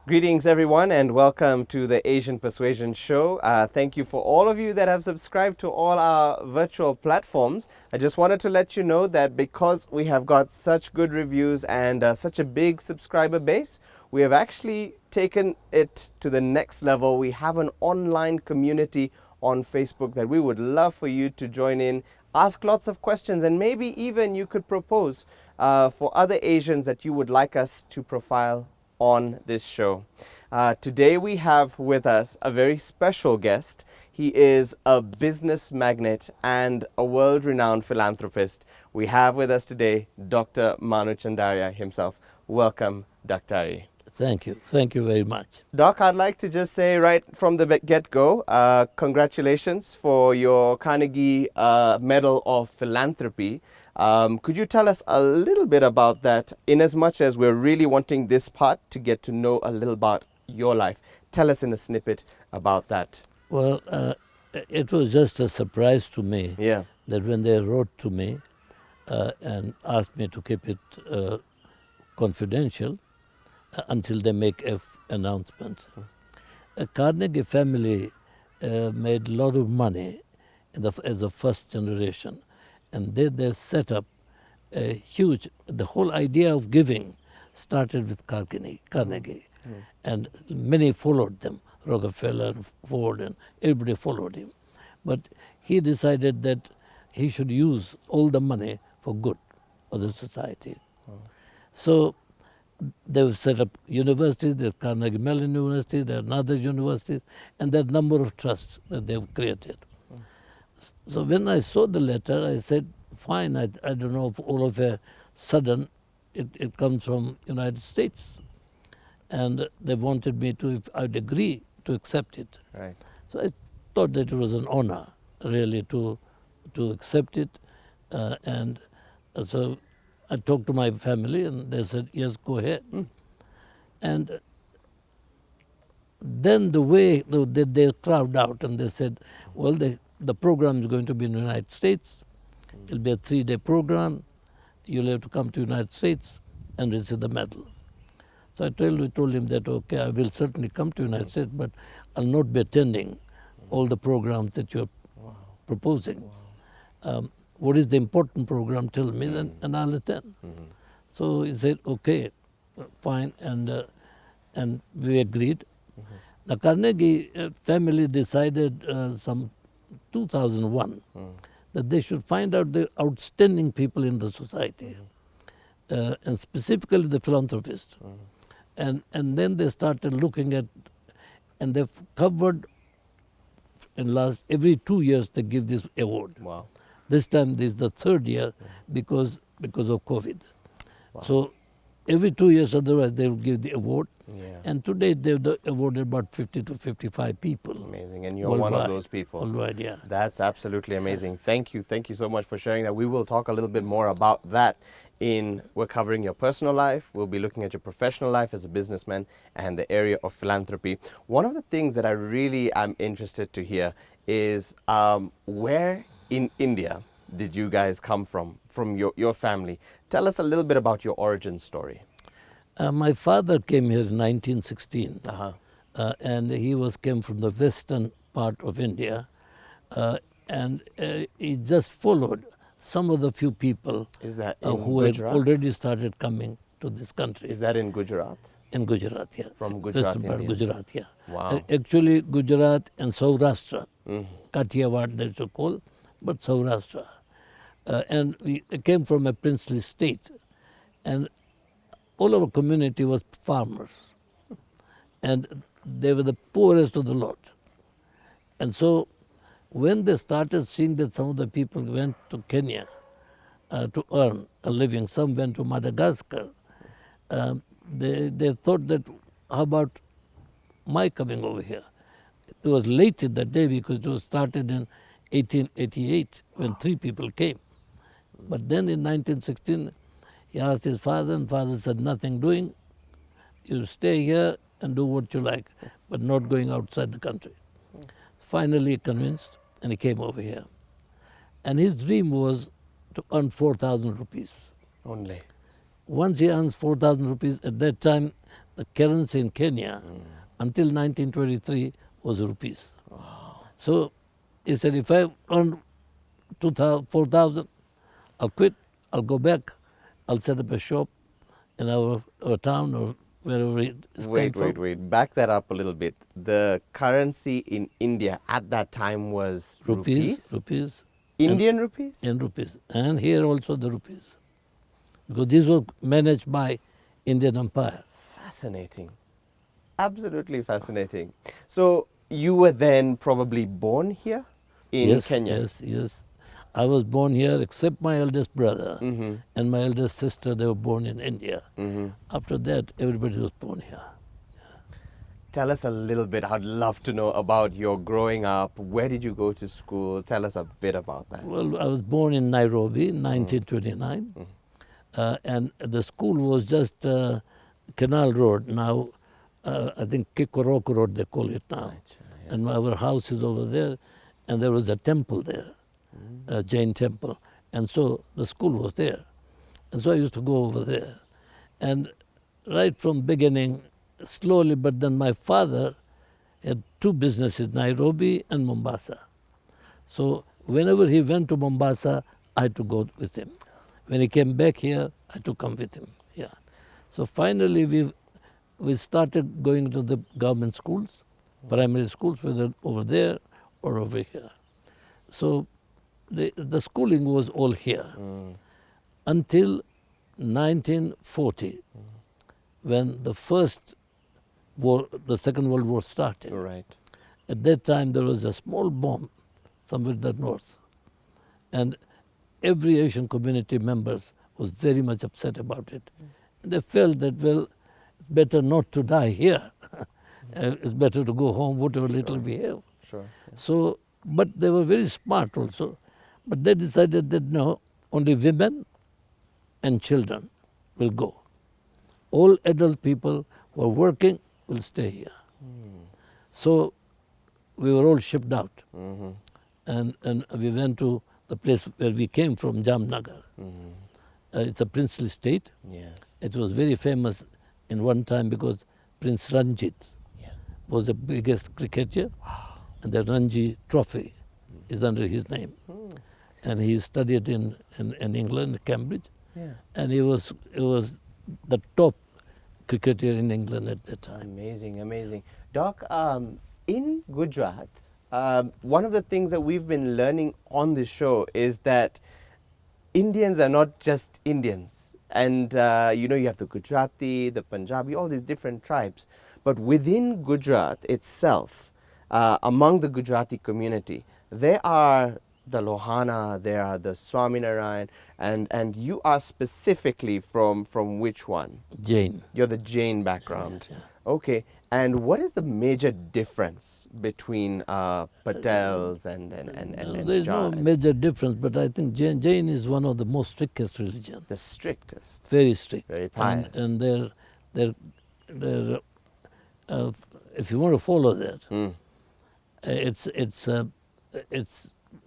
Greetings, everyone, and welcome to the Asian Persuasion Show. Thank you for all of you that have subscribed to all our virtual platforms. I just wanted to let you know that because we have got such good reviews and such a big subscriber base, we have actually taken it to the next level. We have an online community on Facebook that we would love for you to join in, ask lots of questions, and maybe even you could propose for other Asians that you would like us to profile on this show. Today we have with us a very special guest. He is a business magnate and a world-renowned philanthropist. We have with us today Dr. Manu Chandaria himself. Welcome, Dr. Thank you. Thank you very much. Doc, I'd like to just say right from the get-go, congratulations for your Carnegie Medal of Philanthropy. Could you tell us a little bit about that, in as much as we're really wanting this part to get to know a little about your life? Tell us in a snippet about that. Well, it was just a surprise to me that when they wrote to me and asked me to keep it confidential until they make an announcement. A Carnegie family made a lot of money as a first generation. And they set up a huge, the whole idea of giving started with Carnegie. And many followed them, Rockefeller, Ford, and everybody followed him. But he decided that he should use all the money for good of the society. So they've set up universities, there's Carnegie Mellon University, there are other universities, and there are a number of trusts that they've created. So when I saw the letter, I said, fine, I don't know if all of a sudden it comes from United States. And they wanted me to, if I'd agree to accept it. Right. So I thought that it was an honor, really, to accept it. And so I talked to my family and they said, yes, go ahead. And then the way they crowd out and they said, well, the program is going to be in the United States. It'll be a 3-day program. You'll have to come to the United States and receive the medal. So I told him that, okay, I will certainly come to the United States, but I'll not be attending all the programs that you're proposing. What is the important program? Tell me, and I'll attend. So he said, okay, fine, and we agreed. The Carnegie family decided some 2001 that they should find out the outstanding people in the society, and specifically the philanthropists. And then they started looking at, and they've covered in last, every 2 years they give this award. Wow. This time this is the 3rd year because of COVID. Wow. So every 2 years, otherwise they will give the award. And today they've awarded about 50 to 55 people. Amazing. And you're worldwide. one of those people. Worldwide, yeah. That's absolutely amazing. Thank you. Thank you so much for sharing that. We will talk a little bit more about that we're covering your personal life. We'll be looking at your professional life as a businessman and the area of philanthropy. One of the things that I really am interested to hear is where in India did you guys come from your family? Tell us a little bit about your origin story. My father came here in 1916, and he came from the western part of India, and he just followed some of the few people who had already started coming to this country. Is that in Gujarat? In Gujarat, yeah. From Gujarat, Western part, Gujarat, yeah. Wow. Actually, Gujarat and Saurashtra, Kathiawad they should call, but Saurashtra. And we came from a princely state, and all our community was farmers, and they were the poorest of the lot. And so when they started seeing that some of the people went to Kenya to earn a living, some went to Madagascar, they thought that, how about my coming over here? It was late in that day because it was started in 1888 when 3 people came. But then in 1916, he asked his father, and father said, nothing doing. You stay here and do what you like, but not going outside the country. Finally convinced, and he came over here. And his dream was to earn 4,000 rupees. Only. once he earns 4,000 rupees, at that time the currency in Kenya until 1923 was rupees. So he said, if I earn 4,000, I'll quit, I'll go back, I'll set up a shop in our town or wherever it is Wait. Back that up a little bit. The currency in India at that time was rupees? Rupees. Indian rupees? In rupees. And here also the rupees. Because these were managed by Indian Empire. Fascinating. Absolutely fascinating. So you were then probably born here in Kenya? Yes. I was born here except my eldest brother and my eldest sister, they were born in India. After that, everybody was born here. Tell us a little bit. I'd love to know about your growing up. Where did you go to school? Tell us a bit about that. Well, I was born in Nairobi in 1929. And the school was just Canal Road. Now, I think Kikoroko Road they call it now. Right, yes. And our house is over there. And there was a temple there, a Jain temple. And so the school was there. And so I used to go over there. And right from beginning, slowly, but then my father had two businesses, Nairobi and Mombasa. So whenever he went to Mombasa, I had to go with him. When he came back here, I had to come with him. Yeah. So finally, we started going to the government schools, primary schools, whether over there or over here. So the schooling was all here until 1940, when the Second World War started. Right. At that time, there was a small bomb somewhere in the north. And every Asian community members was very much upset about it. They felt that, well, it's better not to die here. It's better to go home, whatever little we have. Sure. Yeah. So, but they were very smart also. But they decided that no, only women and children will go. All adult people who are working will stay here. So we were all shipped out. And we went to the place where we came from, Jamnagar. It's a princely state. Yes. It was very famous in one time because Prince Ranjit was the biggest cricketer. And the Ranji Trophy is under his name. And he studied in England, Cambridge. Yeah. And he was the top cricketer in England at that time. Amazing, amazing. Doc, in Gujarat, one of the things that we've been learning on this show is that Indians are not just Indians. And, you have the Gujarati, the Punjabi, all these different tribes. But within Gujarat itself, among the Gujarati community, there are the Lohana, there are the Swaminarayan, and you are specifically from which one? Jain. You're the Jain background. Yeah. Okay. And what is the major difference between Patels and There's no Jain? major difference, but I think Jain is one of the most strictest religions. The strictest. Very strict. Very pious. And they're if you want to follow that, it's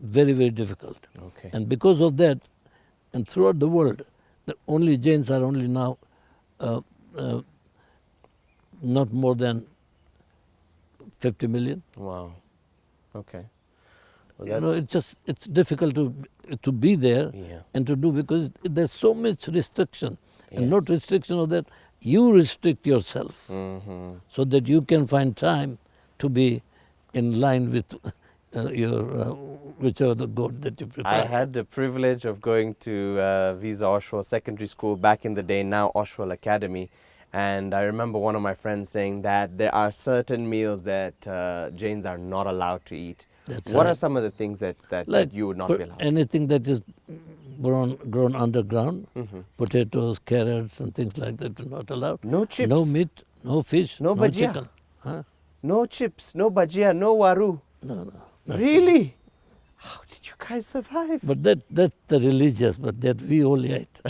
very, very difficult. Okay. And because of that, and throughout the world, the only Jains are only now not more than 50 million. Wow. Okay. Well, it's difficult to be there and to do, because there's so much restriction. And not restriction of that, you restrict yourself so that you can find time to be in line with your whichever the god that you prefer. I had the privilege of going to Visa Oshawa Secondary School back in the day, now Oshawa Academy. And I remember one of my friends saying that there are certain meals that Jains are not allowed to eat. What are some of the things that you would not be allowed? Anything that is grown underground, potatoes, carrots, and things like that are not allowed. No chips. No meat, no fish, no bhajia. chicken. Huh? No chips, no bhajia, no waru. No. Really? How did you guys survive? But that's the religious, but that we only ate.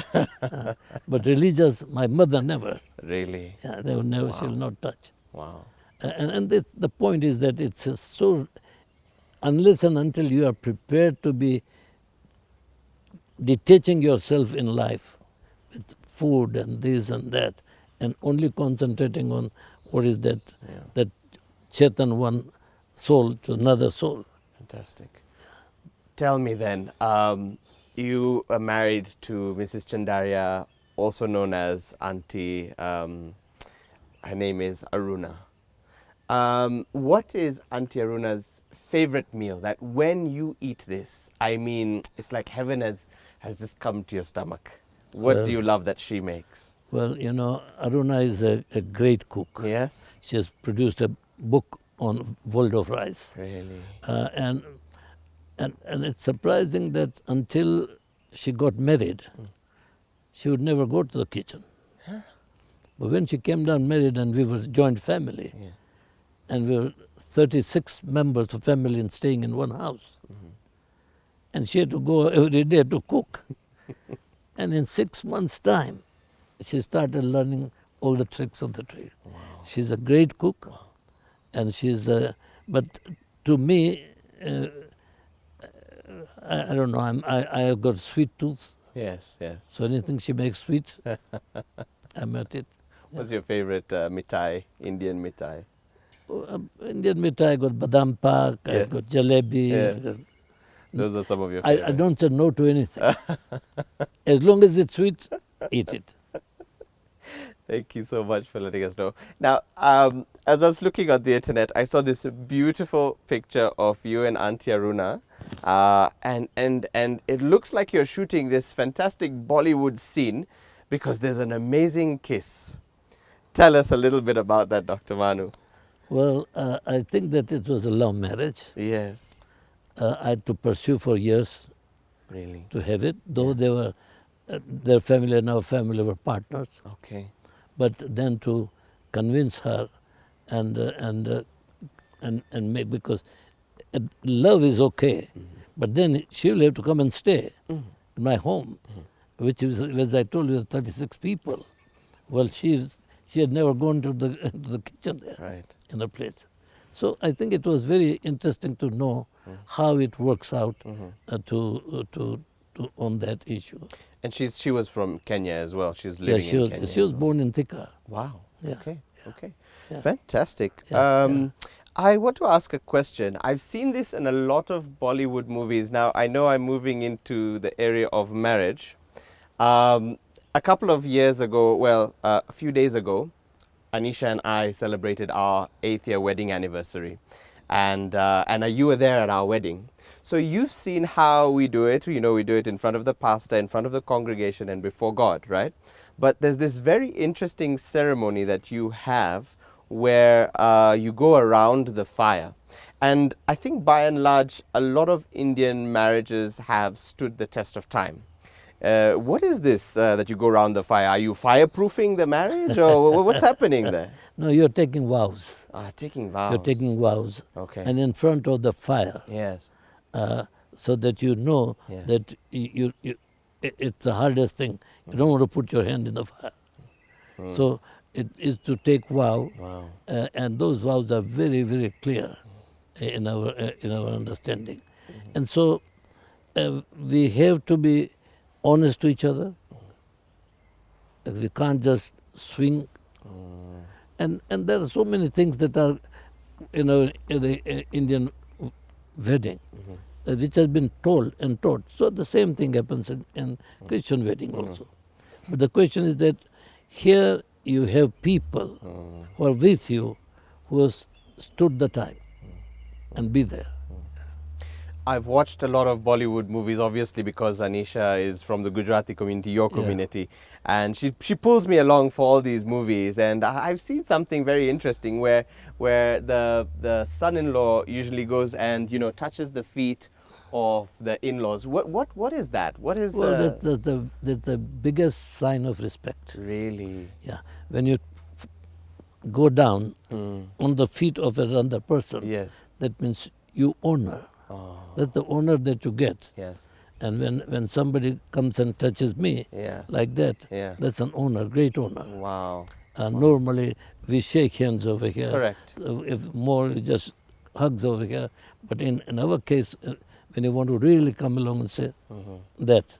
But religious, my mother never. Really? Yeah, they would never, she'll not touch. Wow. And the point is that it's so, unless and until you are prepared to be detaching yourself in life with food and this and that, and only concentrating on what is that, that Chetan one soul to another soul. Fantastic. Tell me then, you are married to Mrs. Chandaria, also known as Auntie, her name is Aruna. What is Auntie Aruna's favorite meal that when you eat this, I mean, it's like heaven has just come to your stomach? What do you love that she makes? Well, you know, Aruna is a great cook. Yes? She has produced a book on Waldorf rice. Really? And it's surprising that until she got married, she would never go to the kitchen. Huh? But when she came down married and we were a joint family, and we were 36 members of family and staying in one house, and she had to go every day to cook. And in 6 months' time, she started learning all the tricks of the trade. Wow. She's a great cook, and she's but to me, I don't know, I have got sweet tooth. Yes, yes. So anything she makes sweet, I'm at it. What's your favorite mithai, Indian mithai? Indian mithai, I got badam pak, I got jalebi. Yeah. Those are some of your favorites. I don't say no to anything. As long as it's sweet, eat it. Thank you so much for letting us know. Now, as I was looking on the internet, I saw this beautiful picture of you and Auntie Aruna. And it looks like you're shooting this fantastic Bollywood scene because there's an amazing kiss. Tell us a little bit about that, Dr. Manu. Well, I think that it was a love marriage. Yes. I had to pursue for years Really? to have it, though they were, their family and our family were partners. Okay. But then to convince her and make, because love is okay, but then she'll have to come and stay in my home, which is, as I told you, 36 people. Well, she had never gone to the kitchen there in her place. So I think it was very interesting to know how it works out on that issue. And she was from Kenya as well. She's living in Kenya. She was born in Thika. Wow. Yeah. Okay. Okay. Yeah. Fantastic. Yeah. I want to ask a question. I've seen this in a lot of Bollywood movies. Now, I know I'm moving into the area of marriage. A couple of years ago, well, a few days ago, Anisha and I celebrated our 8th year wedding anniversary. And you were there at our wedding. So you've seen how we do it. You know, we do it in front of the pastor, in front of the congregation, and before God, right? But there's this very interesting ceremony that you have where you go around the fire. And I think by and large, a lot of Indian marriages have stood the test of time. What is this that you go around the fire? Are you fireproofing the marriage, or what's happening there? No, you're taking vows. Taking vows. You're taking vows. Okay. And in front of the fire. Yes. So that you know that it's the hardest thing. You don't want to put your hand in the fire. So it is to take vow. Wow. And those vows are very, very clear in our understanding. And so we have to be honest to each other. We can't just swing. And there are so many things that are, in the Indian wedding, which has been told and taught. So the same thing happens in Christian wedding also. But the question is that here you have people who are with you, who have stood the time and be there. I've watched a lot of Bollywood movies, obviously, because Anisha is from the Gujarati community, your community. And she pulls me along for all these movies. And I've seen something very interesting where the son-in-law usually goes and, touches the feet of the in-laws. What is that? What is... Well, that's the biggest sign of respect. Really? Yeah. When you go down on the feet of another person, that means you honor. That's the honor that you get. Yes. And when somebody comes and touches me like that, that's an honor, great honor. Wow. Normally we shake hands over here. Correct. If more, just hugs over here. But in our case, when you want to really come along and say that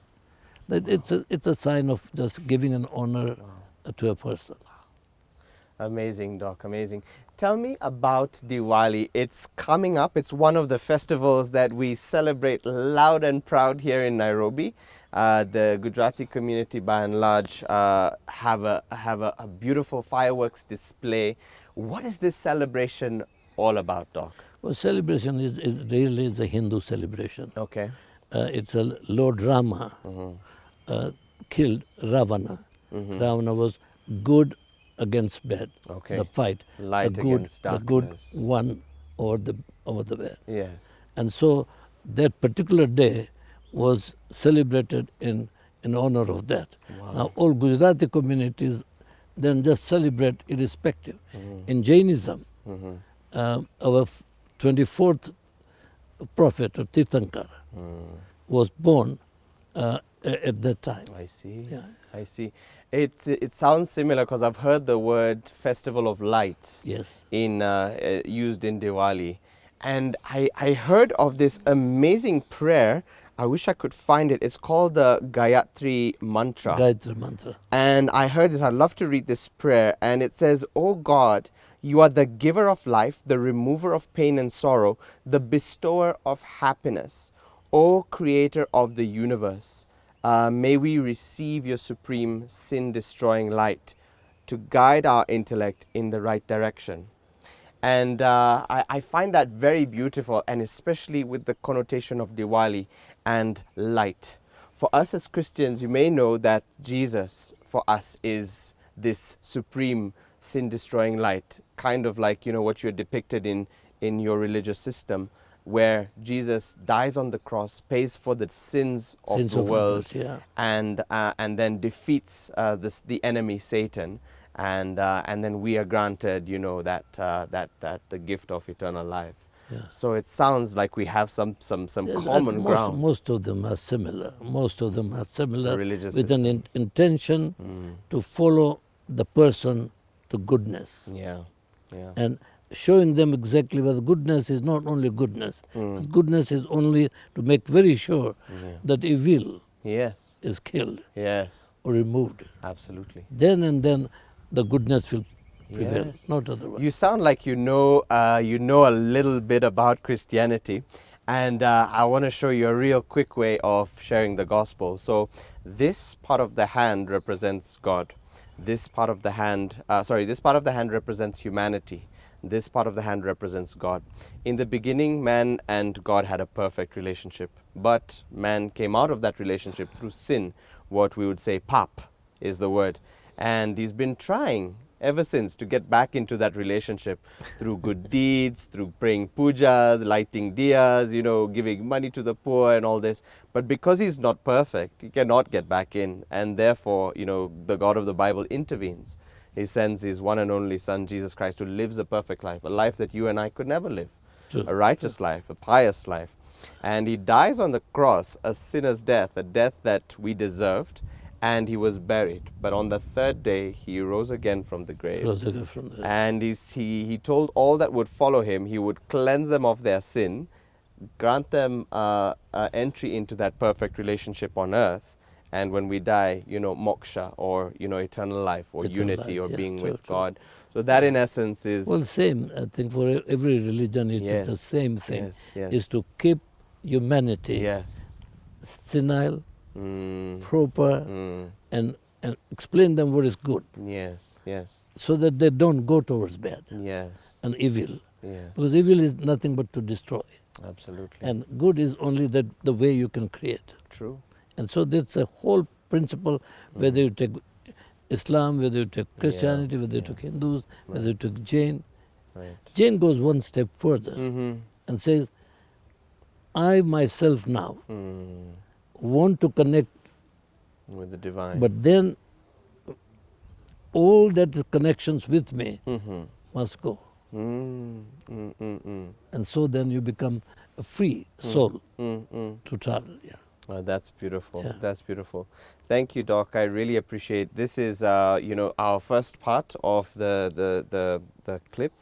It's a sign of just giving an honor to a person. Amazing, Doc, amazing. Tell me about Diwali. It's coming up. It's one of the festivals that we celebrate loud and proud here in Nairobi. The Gujarati community, by and large, have a beautiful fireworks display. What is this celebration all about, Doc? Well, celebration is really a Hindu celebration. Okay. It's a Lord Rama killed Ravana. Ravana was good against bad. Okay. The fight. Light the good, against darkness. The good won over the bad. Yes. And so that particular day was celebrated in honor of that. Wow. Now all Gujarati communities then just celebrate irrespective. In Jainism, our 24th prophet or Tirthankar was born at that time. I see. Yeah. I see. It sounds similar because I've heard the word Festival of Lights Yes. used in Diwali. And I heard of this amazing prayer. I wish I could find it. It's called the Gayatri Mantra. Gayatri Mantra. And I heard this. I'd love to read this prayer. And it says, "O God, you are the giver of life, the remover of pain and sorrow, the bestower of happiness. O Creator of the universe, may we receive your supreme sin-destroying light to guide our intellect in the right direction." And I find that very beautiful, and especially with the connotation of Diwali and light. For us as Christians, you may know that Jesus, for us, is this supreme sin-destroying light, kind of like, what you're depicted in your religious system, where Jesus dies on the cross, pays for the sins of the world, others, yeah. and then defeats the enemy Satan, and then we are granted, that the gift of eternal life. Yeah. So it sounds like we have some common ground. Most of them are similar. The religious with systems. an intention to follow the person to goodness. Yeah, yeah. And showing them exactly where the goodness is not only goodness. Goodness is only to make very sure that evil Yes, is killed yes, or removed. absolutely. Then and then the goodness will prevail, Yes. not otherwise. You sound like you know a little bit about Christianity, and I want to show you a real quick way of sharing the gospel. So this part of the hand represents God. This part of the hand represents humanity. This part of the hand represents God. In the beginning, man and God had a perfect relationship, but man came out of that relationship through sin. What we would say, pap is the word. And he's been trying ever since to get back into that relationship through good deeds, through praying pujas, lighting diyas, giving money to the poor and all this. But because he's not perfect, he cannot get back in. And therefore, the God of the Bible intervenes. He sends his one and only Son, Jesus Christ, who lives a perfect life, a life that you and I could never live, True. a righteous life, a pious life. And he dies on the cross, a sinner's death, a death that we deserved, and he was buried. But on the third day, he rose again from the grave. And he told all that would follow him, he would cleanse them of their sin, grant them entry into that perfect relationship on earth. And when we die, moksha, or, eternal life, or unity, or being with God. So that in essence is... Well, same. I think for every religion it's the same thing. Yes, yes. Is to keep humanity senile, proper, and explain them what is good. Yes, yes. So that they don't go towards bad Yes. and evil. Yes. Because evil is nothing but to destroy. Absolutely. And good is only the way you can create. True. And so that's a whole principle, whether you take Islam, whether you take Christianity, whether you take Hindus, whether you take Jain. Right. Jain goes one step further and says, I myself now want to connect with the divine. But then all that connections with me must go. And so then you become a free soul to travel. Yeah. Oh, that's beautiful. Yeah. That's beautiful. Thank you, Doc. I really appreciate. This is our first part of the clip,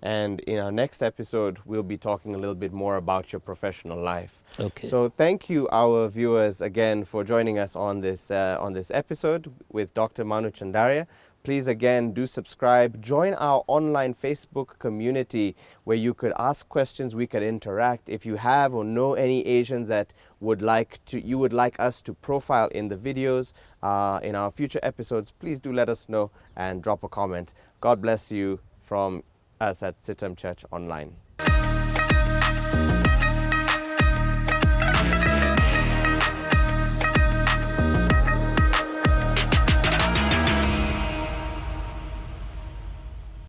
And in our next episode, we'll be talking a little bit more about your professional life. Okay. So thank you, our viewers, again for joining us on this episode with Dr. Manu Chandaria. Please again do subscribe. Join our online Facebook community where you could ask questions, we could interact. If you have or know any Asians that you would like us to profile in the videos in our future episodes, please do let us know and drop a comment. God bless you from us at CITAM Church Online.